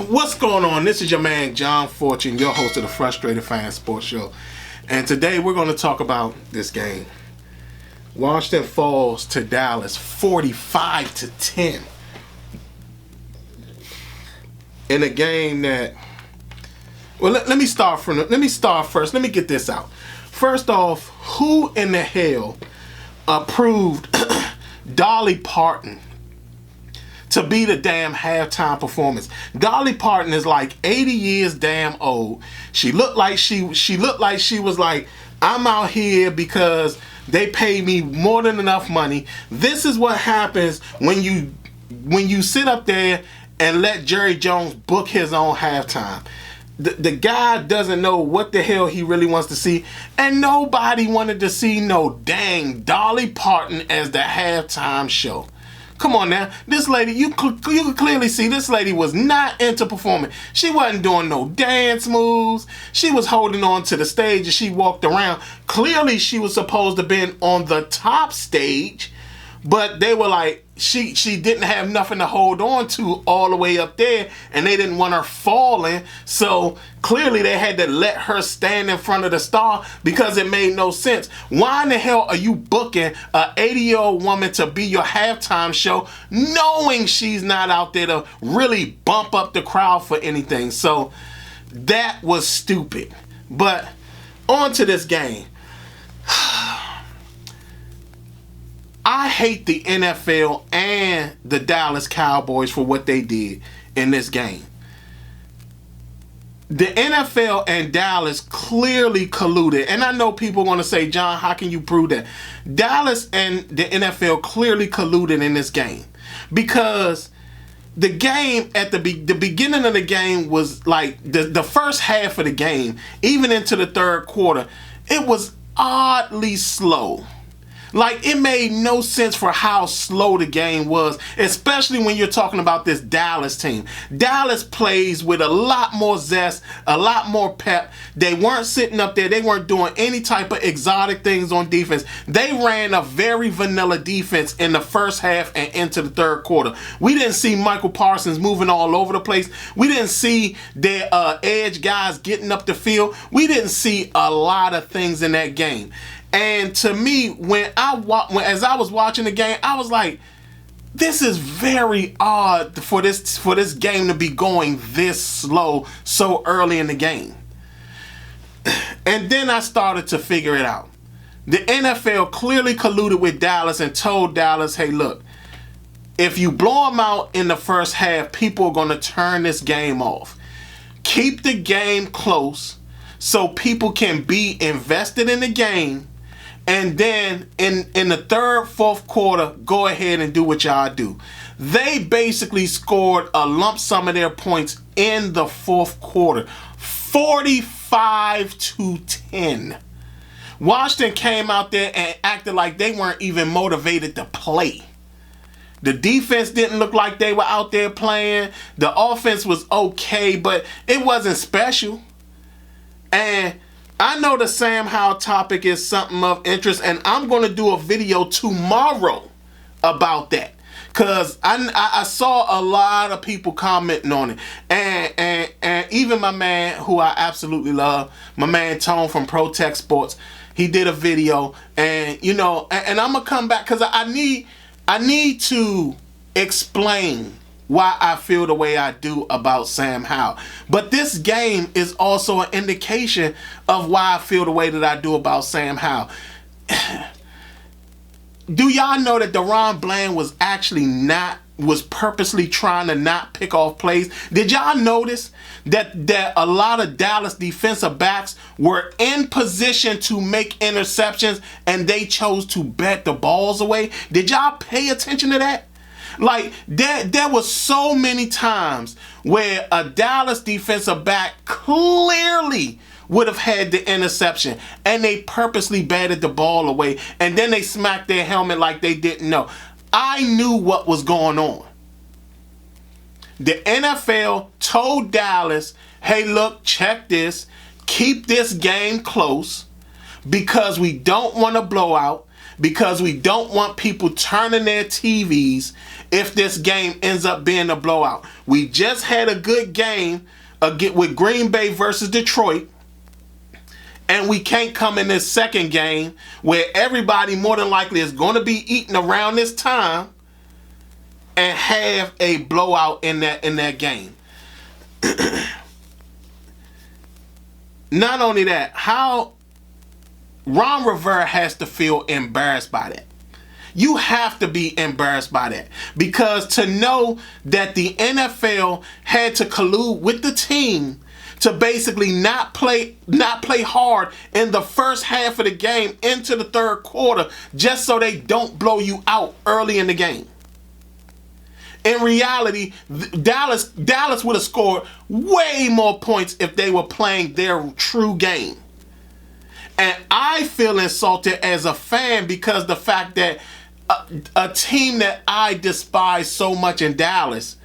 What's going on? This is your man John Fortune, your host of the Frustrated Fan Sports Show. And today we're going to talk about this game. Washington falls to Dallas 45-10. In a game that, well, let me start first. Let me get this out. First off, who in the hell approved Dolly Parton to be the damn halftime performance? Dolly Parton is like 80 years damn old. She looked like she was like, I'm out here because they pay me more than enough money. This is what happens when you sit up there and let Jerry Jones book his own halftime. The guy doesn't know what the hell he really wants to see, and nobody wanted to see no dang Dolly Parton as the halftime show. Come on now, this lady, you could clearly see this lady was not into performing. She wasn't doing no dance moves. She was holding on to the stage as she walked around. Clearly, she was supposed to have been on the top stage, but they were like, she didn't have nothing to hold on to all the way up there, and they didn't want her falling. So clearly they had to let her stand in front of the star because it made no sense. Why in the hell are you booking a 80-year-old woman to be your halftime show knowing she's not out there to really bump up the crowd for anything? So that was stupid. But on to this game. I hate the NFL and the Dallas Cowboys for what they did in this game. The NFL and Dallas clearly colluded. And I know people are going to say, John, how can you prove that? Dallas and the NFL clearly colluded in this game. Because the game at the beginning of the game was like the first half of the game, even into the third quarter, it was oddly slow. Like, it made no sense for how slow the game was, especially when you're talking about this Dallas team. Dallas plays with a lot more zest, a lot more pep. They weren't sitting up there. They weren't doing any type of exotic things on defense. They ran a very vanilla defense in the first half and into the third quarter. We didn't see Michael Parsons moving all over the place. We didn't see their edge guys getting up the field. We didn't see a lot of things in that game. And to me, as I was watching the game, I was like, this is very odd for this game to be going this slow so early in the game. And then I started to figure it out. The NFL clearly colluded with Dallas and told Dallas, hey, look, if you blow them out in the first half, people are going to turn this game off. Keep the game close so people can be invested in the game. And then in the third, fourth quarter, go ahead and do what y'all do. They basically scored a lump sum of their points in the fourth quarter. 45-10. Washington came out there and acted like they weren't even motivated to play. The defense didn't look like they were out there playing. The offense was okay, but it wasn't special. And I know the Sam Howell topic is something of interest, and I'm going to do a video tomorrow about that. Because I saw a lot of people commenting on it. And even my man, who I absolutely love, my man Tone from Pro Tech Sports, he did a video. And, you know, and I'm going to come back because I need to explain why I feel the way I do about Sam Howell. But this game is also an indication of why I feel the way that I do about Sam Howell. Do y'all know that Deron Bland was purposely trying to not pick off plays? Did y'all notice that a lot of Dallas defensive backs were in position to make interceptions and they chose to bat the balls away? Did y'all pay attention to that? Like, there was so many times where a Dallas defensive back clearly would have had the interception, and they purposely batted the ball away, and then they smacked their helmet like they didn't know. I knew what was going on. The NFL told Dallas, hey, look, check this. Keep this game close because we don't want a blowout, because we don't want people turning their TVs if this game ends up being a blowout. We just had a good game with Green Bay versus Detroit, and we can't come in this second game where everybody more than likely is going to be eating around this time and have a blowout in that game. Not only that, how Ron Rivera has to feel embarrassed by that. You have to be embarrassed by that, because to know that the NFL had to collude with the team to basically not play hard in the first half of the game into the third quarter just so they don't blow you out early in the game. In reality, Dallas would have scored way more points if they were playing their true game. And I feel insulted as a fan because the fact that a team that I despise so much in Dallas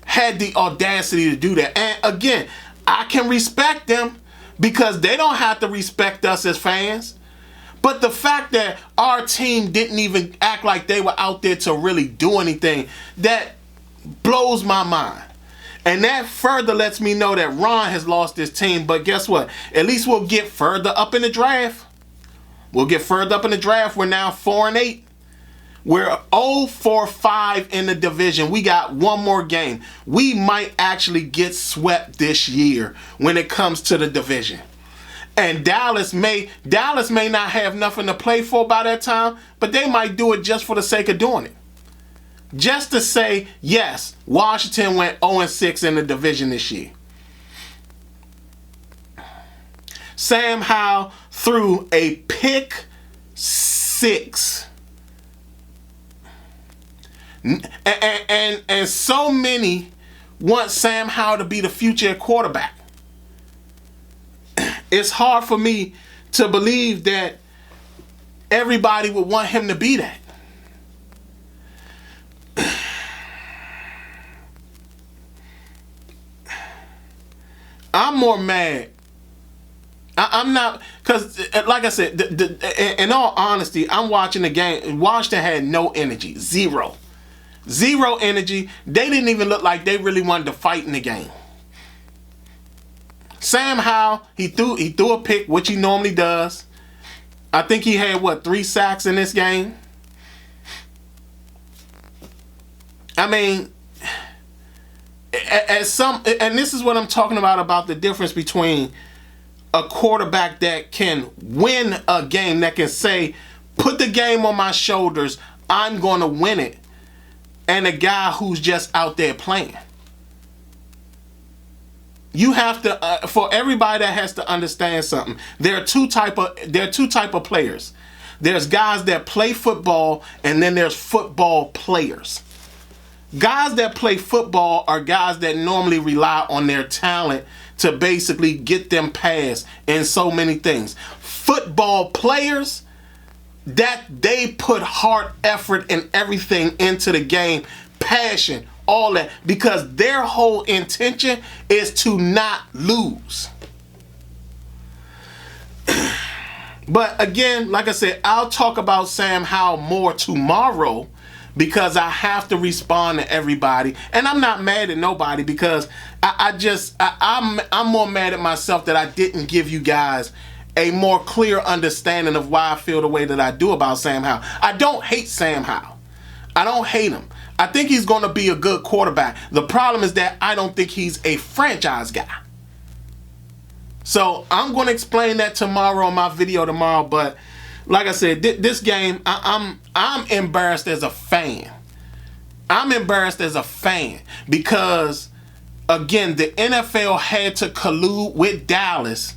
had the audacity to do that. And again, I can respect them because they don't have to respect us as fans. But the fact that our team didn't even act like they were out there to really do anything, that blows my mind. And that further lets me know that Ron has lost his team. But guess what? At least we'll get further up in the draft. We'll get further up in the draft. We're now 4-8. We're 0-4-5 in the division. We got one more game. We might actually get swept this year when it comes to the division. And Dallas may not have nothing to play for by that time, but they might do it just for the sake of doing it. Just to say, yes, Washington went 0-6 in the division this year. Sam Howell threw a pick six. And so many want Sam Howell to be the future quarterback. It's hard for me to believe that everybody would want him to be that. I'm more mad. I'm not, because like I said, in all honesty, I'm watching the game. Washington had no energy. Zero energy. They didn't even look like they really wanted to fight in the game. Sam Howell, he threw a pick, which he normally does. I think he had 3 sacks in this game. I mean, and this is what I'm talking about the difference between a quarterback that can win a game, that can say, put the game on my shoulders, I'm going to win it, and a guy who's just out there playing. You have to, for everybody that has to understand something, there are two type of players. There's guys that play football, and then there's football players. Guys that play football are guys that normally rely on their talent to basically get them past in so many things. Football players, that they put heart, effort, and everything into the game, passion, all that, because their whole intention is to not lose. But again, like I said, I'll talk about Sam Howell more tomorrow, because I have to respond to everybody. And I'm not mad at nobody, because I'm more mad at myself that I didn't give you guys a more clear understanding of why I feel the way that I do about Sam Howell. I don't hate Sam Howell. I don't hate him. I think he's going to be a good quarterback. The problem is that I don't think he's a franchise guy. So I'm going to explain that tomorrow on my video tomorrow. But like I said, this game, I'm embarrassed as a fan. I'm embarrassed as a fan because, again, the NFL had to collude with Dallas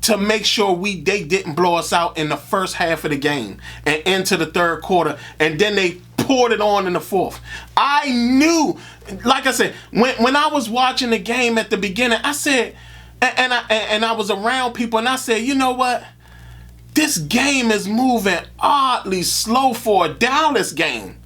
to make sure they didn't blow us out in the first half of the game and into the third quarter, and then they poured it on in the fourth. I knew, like I said, when I was watching the game at the beginning, I said, And I was around people, and I said, you know what? This game is moving oddly slow for a Dallas game.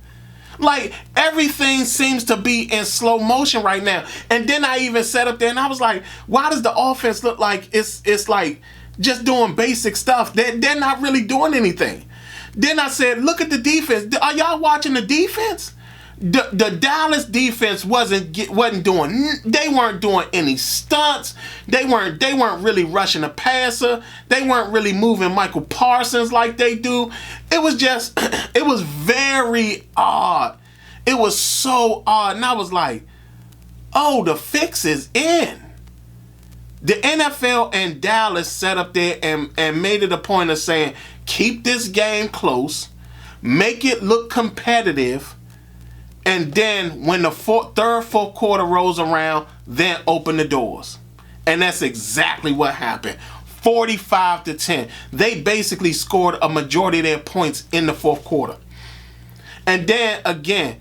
Like, everything seems to be in slow motion right now. And then I even sat up there and I was like, why does the offense look like it's like just doing basic stuff? They're not really doing anything. Then I said, look at the defense. Are y'all watching the defense? The Dallas defense wasn't doing. They weren't doing any stunts. They weren't really rushing the passer. They weren't really moving Michael Parsons like they do. It was just, it was very odd. It was so odd, and I was like, "Oh, the fix is in." The NFL and Dallas sat up there and made it a point of saying, "Keep this game close, make it look competitive." And then when the third, fourth quarter rolls around, then open the doors. And that's exactly what happened. 45-10. They basically scored a majority of their points in the fourth quarter. And then again,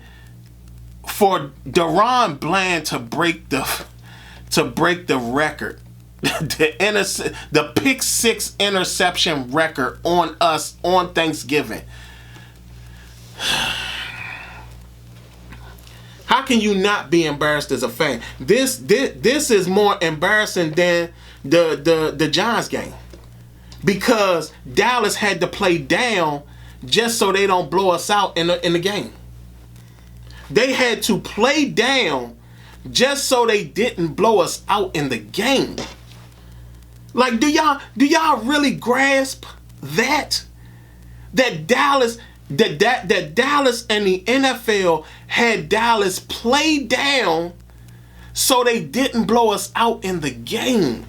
for Deron Bland to break the record, the pick six interception record on us on Thanksgiving. How can you not be embarrassed as a fan? This is more embarrassing than the Giants game, because Dallas had to play down just so they don't blow us out in the game. They had to play down just so they didn't blow us out in the game. Like, do y'all really grasp that Dallas? That Dallas and the NFL had Dallas play down so they didn't blow us out in the game,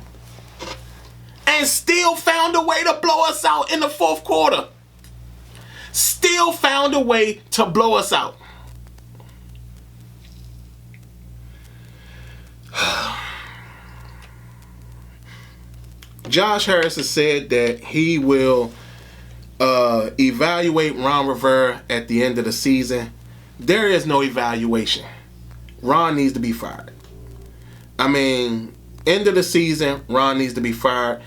and still found a way to blow us out in the fourth quarter. Still found a way to blow us out. Josh Harris has said that he will evaluate Ron Rivera at the end of the season. There is no evaluation. Ron needs to be fired. I mean, end of the season, Ron needs to be fired.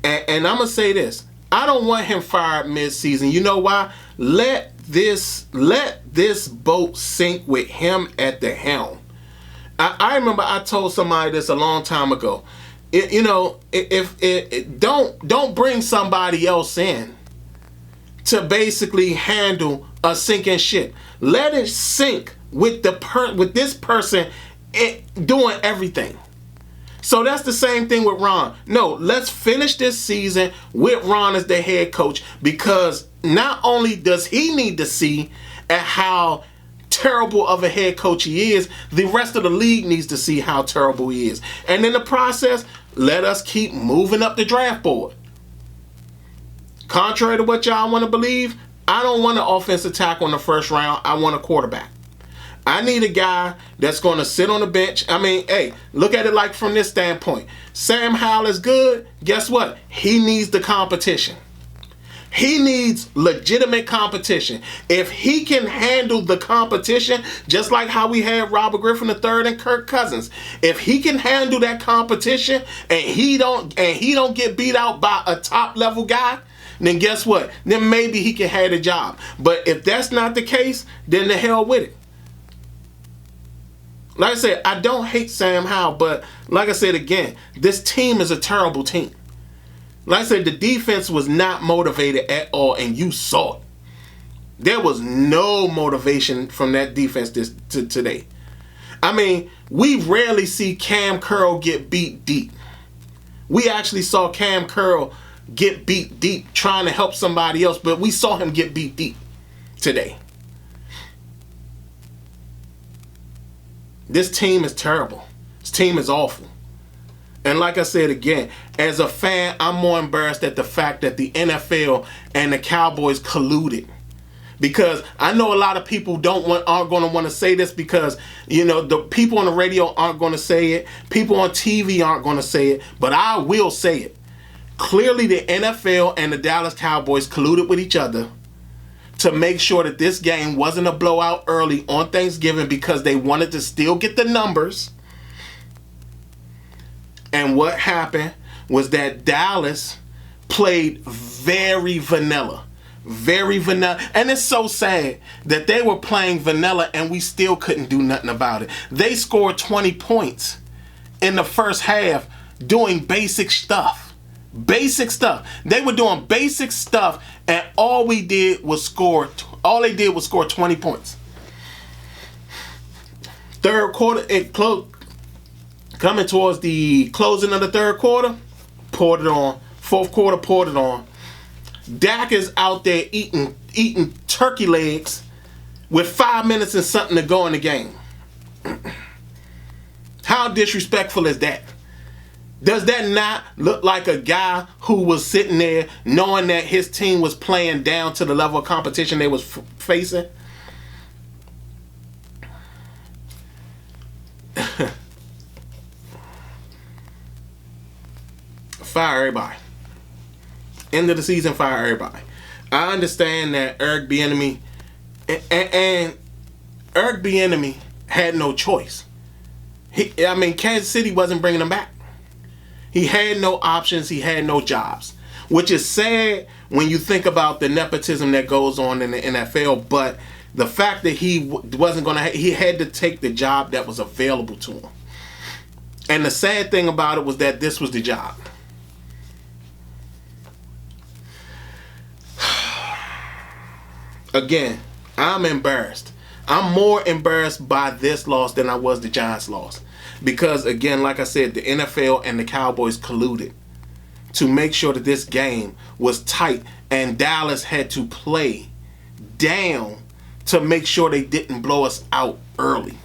And I'm going to say this. I don't want him fired mid-season. You know why? Let this boat sink with him at the helm. I remember I told somebody this a long time ago. Don't bring somebody else in to basically handle a sinking ship. Let it sink with this person doing everything. So that's the same thing with Ron. No, let's finish this season with Ron as the head coach, because not only does he need to see at how terrible of a head coach he is, the rest of the league needs to see how terrible he is. And in the process, let us keep moving up the draft board. Contrary to what y'all want to believe, I don't want an offensive tackle in the first round. I want a quarterback. I need a guy that's going to sit on the bench. I mean, hey, look at it like from this standpoint. Sam Howell is good. Guess what? He needs the competition. He needs legitimate competition. If he can handle the competition, just like how we had Robert Griffin III and Kirk Cousins, if he can handle that competition and he don't get beat out by a top level guy, then guess what? Then maybe he can have a job. But if that's not the case, then the hell with it. Like I said, I don't hate Sam Howell, but like I said again, this team is a terrible team. Like I said, the defense was not motivated at all, and you saw it. There was no motivation from that defense today. I mean, we rarely see Cam Curl get beat deep. We actually saw Cam Curl get beat deep trying to help somebody else, but we saw him get beat deep today. This team is terrible. This team is awful. And like I said again, as a fan, I'm more embarrassed at the fact that the NFL and the Cowboys colluded. Because I know a lot of people aren't going to want to say this, because, you know, the people on the radio aren't going to say it. People on TV aren't going to say it. But I will say it. Clearly, the NFL and the Dallas Cowboys colluded with each other to make sure that this game wasn't a blowout early on Thanksgiving, because they wanted to still get the numbers. And what happened was that Dallas played very vanilla. Very vanilla. And it's so sad that they were playing vanilla and we still couldn't do nothing about it. They scored 20 points in the first half doing basic stuff. Basic stuff. They were doing basic stuff and all they did was score 20 points. Third quarter, coming towards the closing of the third quarter, poured it on. Fourth quarter, poured it on. Dak is out there eating turkey legs with 5 minutes and something to go in the game. How disrespectful is that? Does that not look like a guy who was sitting there knowing that his team was playing down to the level of competition they was facing? Fire everybody. End of the season, fire everybody. I understand that Eric Bieniemy and Eric Bieniemy had no choice. Kansas City wasn't bringing him back. He had no options. He had no jobs, which is sad when you think about the nepotism that goes on in the NFL. But the fact that he wasn't going to, he had to take the job that was available to him. And the sad thing about it was that this was the job. Again, I'm embarrassed. I'm more embarrassed by this loss than I was the Giants loss. Because, again, like I said, the NFL and the Cowboys colluded to make sure that this game was tight. And Dallas had to play down to make sure they didn't blow us out early.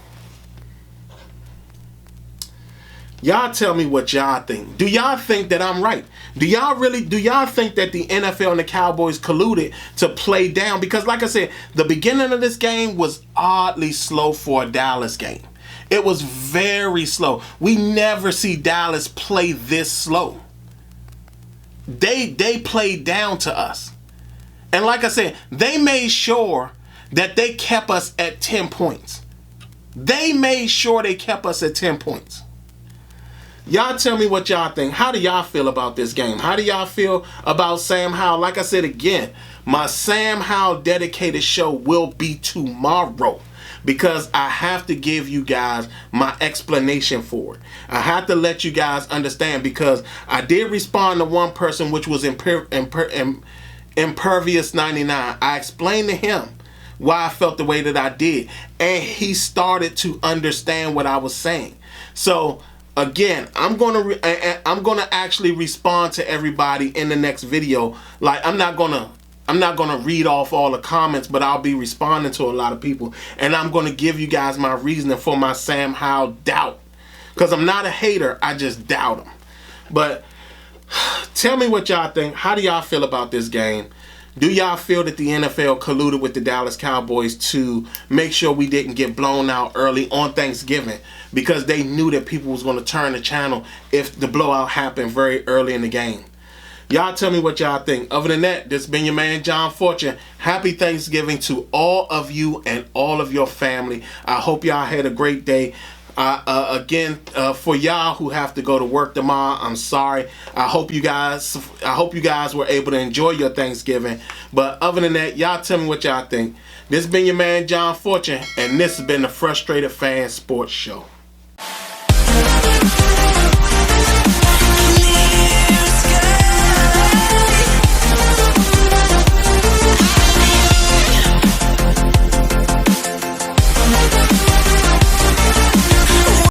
Y'all tell me what y'all think. Do y'all think that I'm right? Do y'all think that the NFL and the Cowboys colluded to play down? Because like I said, the beginning of this game was oddly slow for a Dallas game. It was very slow. We never see Dallas play this slow. They played down to us. And like I said, they made sure that they kept us at 10 points. They made sure they kept us at 10 points. Y'all tell me what y'all think. How do y'all feel about this game? How do y'all feel about Sam Howell? Like I said again, my Sam Howell dedicated show will be tomorrow because I have to give you guys my explanation for it. I have to let you guys understand because I did respond to one person, which was Impervious 99. I explained to him why I felt the way that I did, and he started to understand what I was saying. So again, I'm gonna actually respond to everybody in the next video. Like I'm not gonna read off all the comments, but I'll be responding to a lot of people, and I'm gonna give you guys my reasoning for my Sam Howell doubt. Because I'm not a hater, I just doubt him. But tell me what y'all think. How do y'all feel about this game? Do y'all feel that the NFL colluded with the Dallas Cowboys to make sure we didn't get blown out early on Thanksgiving because they knew that people was going to turn the channel if the blowout happened very early in the game? Y'all tell me what y'all think. Other than that, this has been your man, John Fortune. Happy Thanksgiving to all of you and all of your family. I hope y'all had a great day. Again, for y'all who have to go to work tomorrow, I'm sorry. I hope you guys were able to enjoy your Thanksgiving. But other than that, y'all tell me what y'all think. This has been your man, John Fortune, and this has been the Frustrated Fan Sports Show.